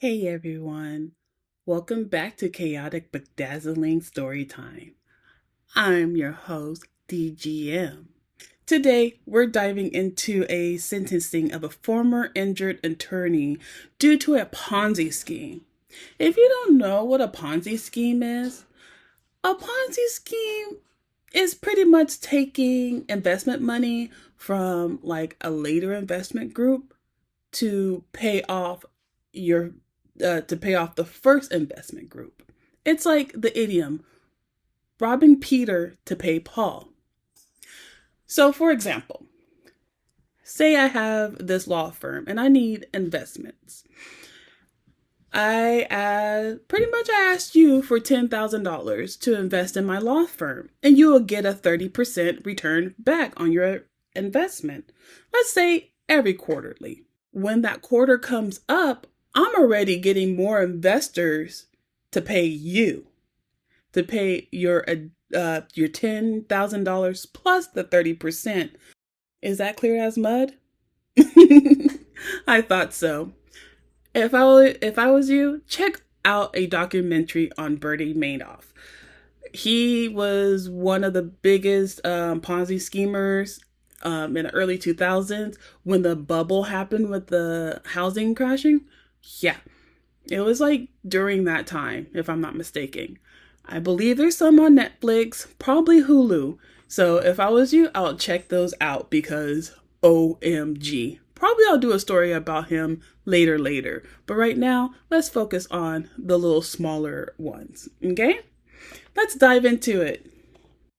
Hey everyone, welcome back to Chaotic but Dazzling Story Time. I'm your host, DGM. Today, we're diving into a sentencing of a former injured attorney due to a Ponzi scheme. If you don't know what a Ponzi scheme is, a Ponzi scheme is pretty much taking investment money from like a later investment group to pay off your to pay off the first investment group. It's like the idiom robbing Peter to pay Paul. So, for example, say I have this law firm and I need investments. Pretty much I asked you for $10,000 to invest in my law firm, and you will get a 30% return back on your investment. Let's say every quarterly. When that quarter comes up, I'm already getting more investors to pay you, to pay your $10,000 plus the 30%. Is that clear as mud? I thought so. If I was you, check out a documentary on Bernie Madoff. He was one of the biggest Ponzi schemers in the early 2000s when the bubble happened with the housing crashing. Yeah, it was like during that time, if I'm not mistaken. I believe there's some on Netflix, probably Hulu. So if I was you, I'll check those out because OMG. Probably I'll do a story about him later. But right now, let's focus on the little smaller ones, okay? Let's dive into it.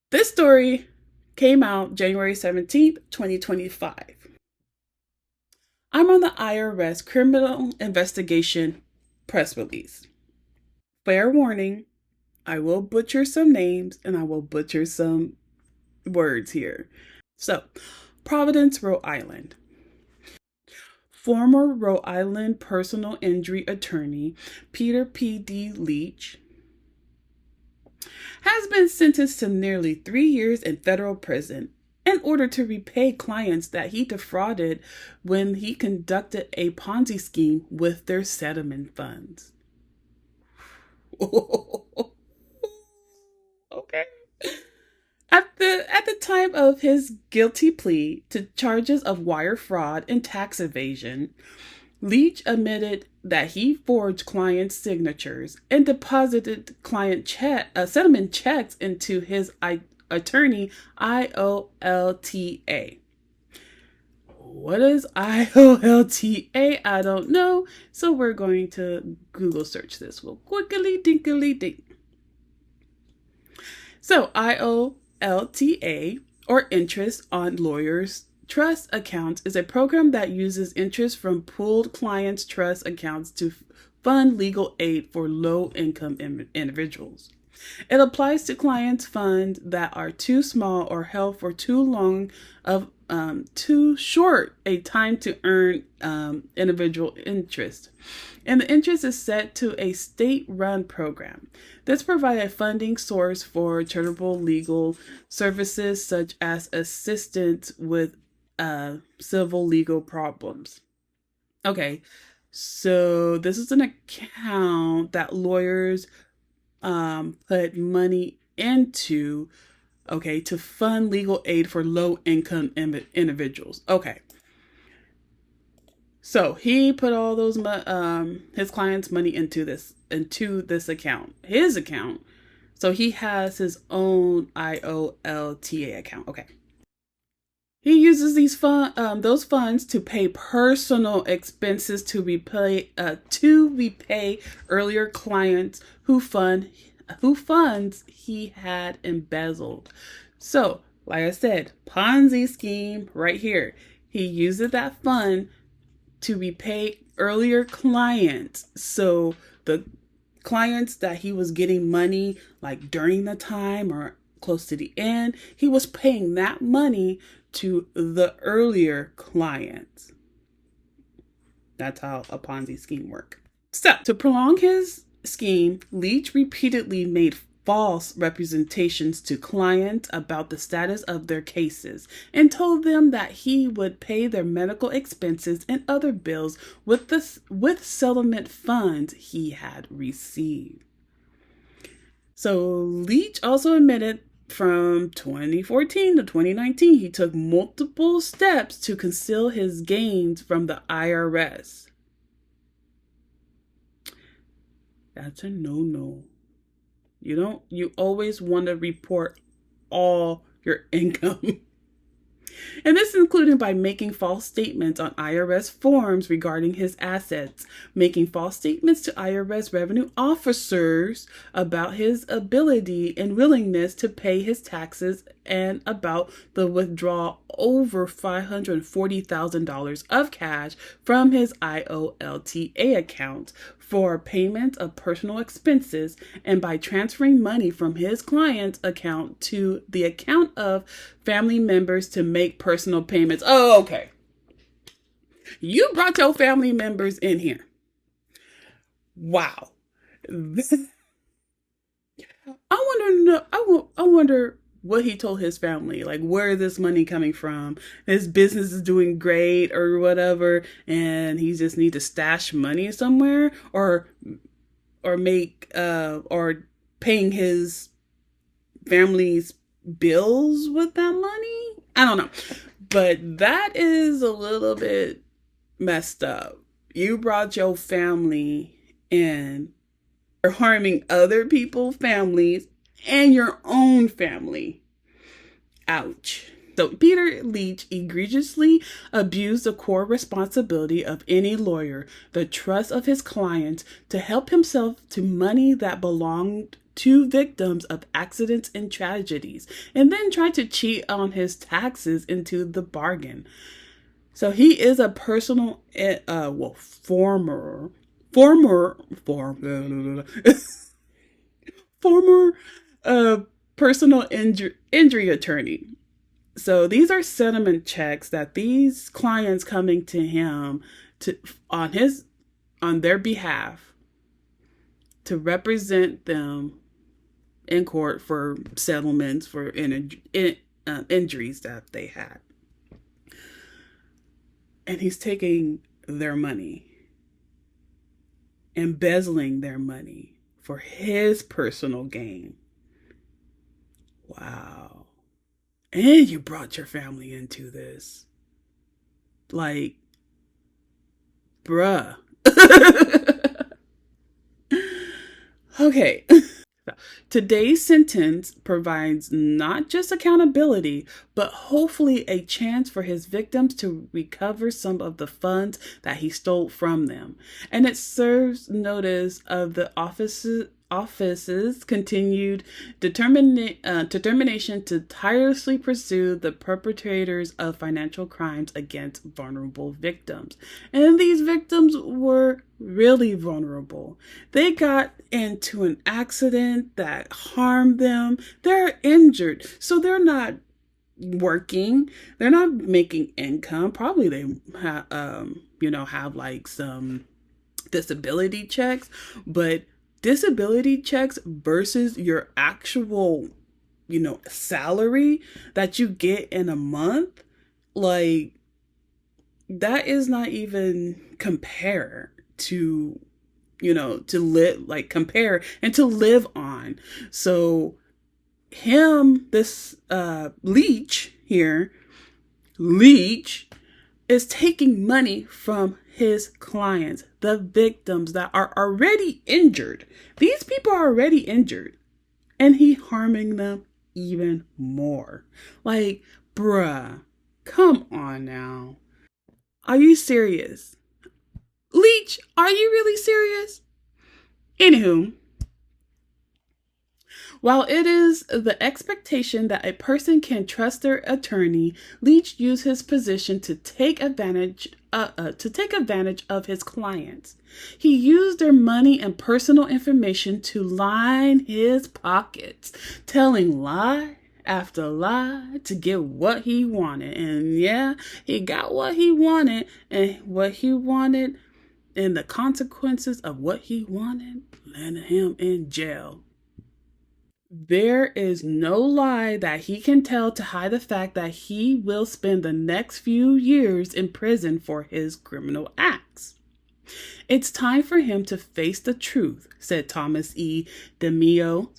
This story came out January 17th, 2025. I'm on the IRS criminal investigation press release. Fair warning, I will butcher some names and I will butcher some words here. So, Providence, Rhode Island. Former Rhode Island personal injury attorney Peter P.D. Leach has been sentenced to nearly 3 years in federal prison in order to repay clients that he defrauded when he conducted a Ponzi scheme with their settlement funds. Okay. At the time of his guilty plea to charges of wire fraud and tax evasion, Leach admitted that he forged clients' signatures and deposited settlement checks into his attorney IOLTA. What is IOLTA? I don't know, so we're going to Google search this real quickly dinkily dink. So IOLTA, or Interest on Lawyers' Trust Accounts, is a program that uses interest from pooled clients' trust accounts to fund legal aid for low-income individuals. It applies to clients' funds that are too small or held for too short a time to earn individual interest. And the interest is set to a state-run program. This provides a funding source for charitable legal services such as assistance with civil legal problems. Okay, so this is an account that lawyers put money into, okay, to fund legal aid for low-income individuals. Okay. So he put all those his clients' money into this account, his account. So he has his own IOLTA account. Okay. He uses those funds to pay personal expenses to repay earlier clients who funds he had embezzled. So, like I said, Ponzi scheme right here. He uses that fund to repay earlier clients. So the clients that he was getting money like during the time or close to the end, he was paying that money to the earlier clients. That's how a Ponzi scheme works. So to prolong his scheme, Leach repeatedly made false representations to clients about the status of their cases and told them that he would pay their medical expenses and other bills with settlement funds he had received. So Leach also admitted from 2014 to 2019 he took multiple steps to conceal his gains from the IRS. That's a no-no. You always want to report all your income. And this included by making false statements on IRS forms regarding his assets, making false statements to IRS revenue officers about his ability and willingness to pay his taxes, and about the withdrawal over $540,000 of cash from his IOLTA account for payment of personal expenses, and by transferring money from his client's account to the account of family members to make personal payments. Oh, okay. You brought your family members in here. Wow. I wonder what he told his family, like where is this money coming from? His business is doing great or whatever, and he just needs to stash money somewhere, or make or paying his family's bills with that money. I don't know, but that is a little bit messed up. You brought your family in, you're harming other people's families and your own family. Ouch. So Peter Leach egregiously abused the core responsibility of any lawyer, the trust of his clients, to help himself to money that belonged to victims of accidents and tragedies, and then tried to cheat on his taxes into the bargain. So he is a personal, former personal injury attorney. So these are settlement checks that these clients coming to him on their behalf to represent them in court for settlements for injuries that they had. And he's taking their money, embezzling their money for his personal gain. Wow. And you brought your family into this. Like, bruh. Okay. Today's sentence provides not just accountability, but hopefully a chance for his victims to recover some of the funds that he stole from them. And it serves notice of the office's continued determination to tirelessly pursue the perpetrators of financial crimes against vulnerable victims. And these victims were really vulnerable. They got into an accident that harmed them. They're injured, so they're not working. They're not making income. Probably they have like some disability checks, but disability checks versus your actual, salary that you get in a month, like that is not even compare to, to live, like compare and to live on. So this Leach is taking money from his clients, the victims that are already injured. These people are already injured, and he harming them even more. Like, bruh, come on now. Are you serious? Leach, are you really serious? Anywho, while it is the expectation that a person can trust their attorney, Leach used his position to take advantage of his clients. He used their money and personal information to line his pockets, telling lie after lie to get what he wanted. And yeah, he got what he wanted, and the consequences of what he wanted landed him in jail. There is no lie that he can tell to hide the fact that he will spend the next few years in prison for his criminal acts. It's time for him to face the truth, said Thomas E. DeMio,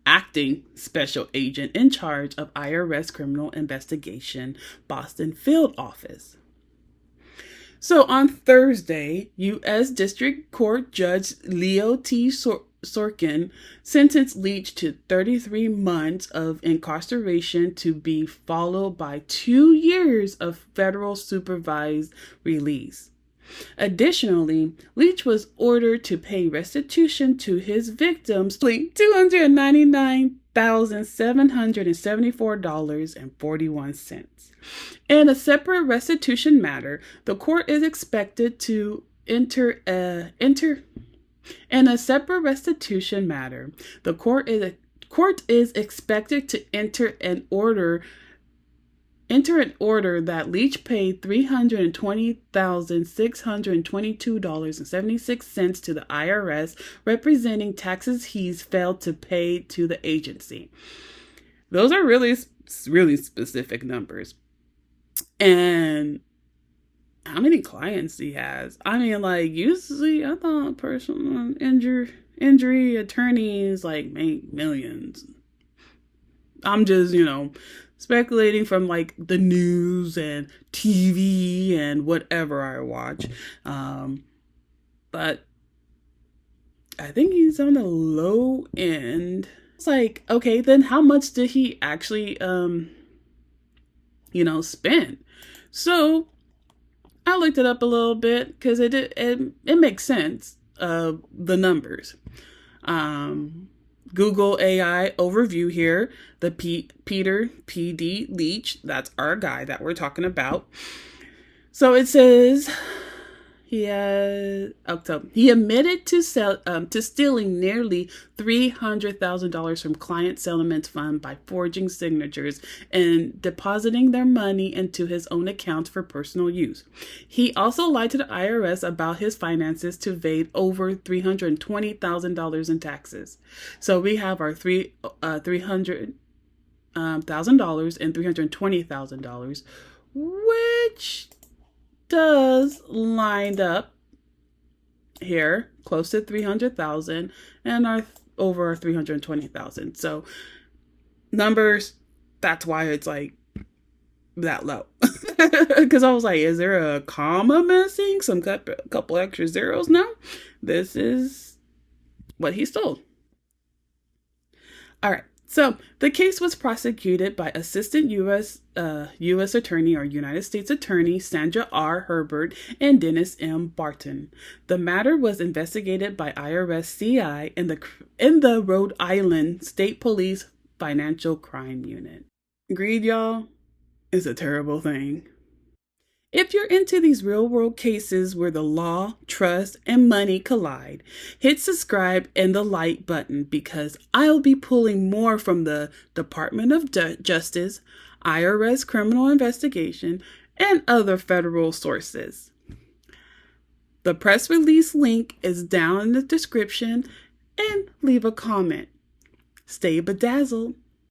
acting special agent in charge of IRS Criminal Investigation, Boston Field Office. So on Thursday, U.S. District Court Judge Leo T. Sorkin sentenced Leach to 33 months of incarceration to be followed by 2 years of federal supervised release. Additionally, Leach was ordered to pay restitution to his victims, $299,774.41. In a separate restitution matter, the court is expected to enter an order that Leach paid $320,622.76 to the IRS, representing taxes he's failed to pay to the agency. Those are really, really specific numbers. And how many clients he has? I mean, like, usually I thought personal injury attorneys like make millions. I'm just, speculating from like the news and TV and whatever I watch. But I think he's on the low end. It's like, okay, then how much did he actually, spend? So I looked it up a little bit because it makes sense. The numbers. Google AI overview here. The Peter P.D. Leach, that's our guy that we're talking about. So it says he admitted to stealing nearly $300,000 from client settlement fund by forging signatures and depositing their money into his own accounts for personal use. He also lied to the IRS about his finances to evade over $320,000 in taxes. So we have our $300,000 and $320,000, which does line up here close to 300,000 and our over 320,000. So numbers, that's why it's like that low. Because I was like, is there a comma missing? Some couple extra zeros? No, this is what he stole. All right. So the case was prosecuted by Assistant U.S. Attorney or United States Attorney Sandra R. Herbert and Dennis M. Barton. The matter was investigated by IRS CI in the Rhode Island State Police Financial Crime Unit. Greed, y'all, is a terrible thing. If you're into these real-world cases where the law, trust, and money collide, hit subscribe and the like button because I'll be pulling more from the Department of Justice, IRS Criminal Investigation, and other federal sources. The press release link is down in the description and leave a comment. Stay bedazzled.